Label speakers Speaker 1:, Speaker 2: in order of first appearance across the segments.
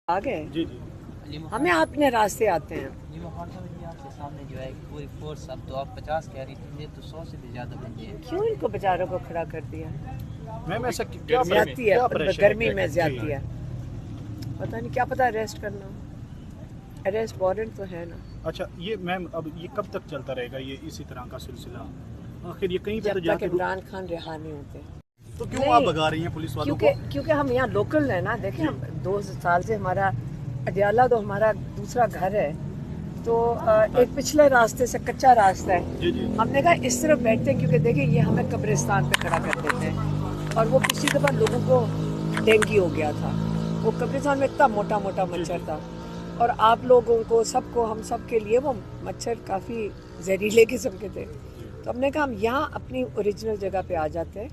Speaker 1: आ गए
Speaker 2: जी जी
Speaker 1: हमें अपने रास्ते आते हैं।
Speaker 3: आपके सामने जो है पूरी फोर्स, अब तो आप 50 कह रही थी, ये तो 100 से भी ज्यादा बन गए।
Speaker 1: क्यों इनको बेचारों को खड़ा कर दिया?
Speaker 2: मैम ऐसा क्या
Speaker 1: ज्यादती
Speaker 2: क्या
Speaker 1: है,
Speaker 2: प्रेशर
Speaker 1: गर्मी
Speaker 2: है?
Speaker 1: में
Speaker 2: जी।
Speaker 1: ज्यादती है, पता नहीं क्या पता अरेस्ट करना, अरेस्ट वारंट तो है ना।
Speaker 2: अच्छा ये मैम अब ये कब तक चलता रहेगा ये इसी तरह का सिलसिला? आखिर ये कहीं पे तो
Speaker 1: जब तक
Speaker 2: जाके
Speaker 1: इमरान खान रिहा नहीं होते।
Speaker 2: तो क्यों
Speaker 1: नहीं,
Speaker 2: आप भगा रही हैं पुलिस वालों को?
Speaker 1: क्योंकि हम यहाँ लोकल है ना। देखें, हम 2 साल से हमारा अडियाला तो हमारा दूसरा घर है, तो एक पिछले रास्ते से कच्चा रास्ता है।
Speaker 2: जी जी
Speaker 1: हमने कहा इस तरफ बैठते हैं, क्योंकि देखिए ये हमें कब्रिस्तान पे खड़ा कर देते हैं, और वो पिछली दफ़ा लोगों को डेंगू हो गया था। वो कब्रिस्तान में इतना मोटा मोटा मच्छर था, और आप लोगों को सबको, हम सब के लिए वो मच्छर काफ़ी जहरीले किस्म के थे। तो हमने कहा हम यहाँ अपनी ओरिजिनल जगह पे आ जाते हैं,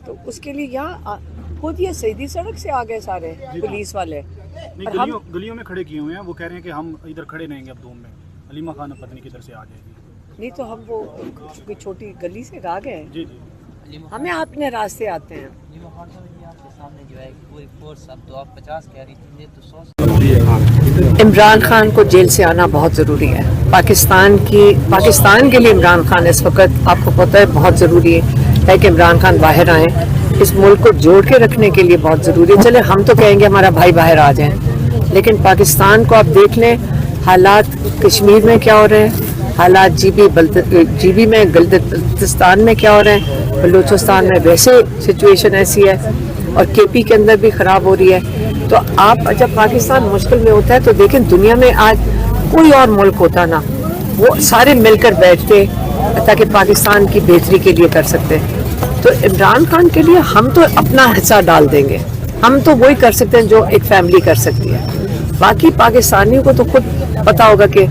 Speaker 1: तो उसके लिए यहाँ खुद ये सीधी सड़क से आ गए सारे पुलिस वाले।
Speaker 2: नहीं,
Speaker 1: और हम
Speaker 2: गलियों में खड़े किए हुए हैं। वो कह रहे हैं कि हम इधर खड़े रहेंगे अब दून में, हलीमा खान पत्नी किधर से आ जाएगी।
Speaker 1: नहीं, तो हम वो कोई छोटी गली से आ गए,
Speaker 2: जी जी
Speaker 1: हमें अपने रास्ते आते हैं।
Speaker 3: आपके सामने जो है पूरी फोर्स, अब तो आप 50 कह रही थी, ये तो 100 से।
Speaker 1: इमरान खान को जेल से आना बहुत ज़रूरी है। पाकिस्तान के लिए इमरान खान इस वक्त आपको पता है बहुत ज़रूरी है कि इमरान खान बाहर आए। इस मुल्क को जोड़ के रखने के लिए बहुत ज़रूरी है। चले हम तो कहेंगे हमारा भाई बाहर आ जाए, लेकिन पाकिस्तान को आप देख लें, हालात कश्मीर में क्या हो रहे हैं, हालात जीबी में बल्तिस्तान में क्या हो रहे हैं, बलूचिस्तान में वैसे सिचुएशन ऐसी है, और केपी के अंदर भी ख़राब हो रही है। तो आप जब पाकिस्तान मुश्किल में होता है तो देखें, दुनिया में आज कोई और मुल्क होता ना, वो सारे मिलकर बैठते ताकि पाकिस्तान की बेहतरी के लिए कर सकते हैं। तो इमरान खान के लिए हम तो अपना हिस्सा डाल देंगे, हम तो वही कर सकते हैं जो एक फैमिली कर सकती है। बाकी पाकिस्तानियों को तो खुद पता होगा कि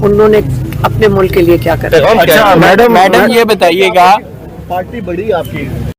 Speaker 1: उन्होंने अपने मुल्क के लिए क्या करा।
Speaker 4: अच्छा मैडम ये बताइएगा,
Speaker 2: पार्टी बड़ी आपकी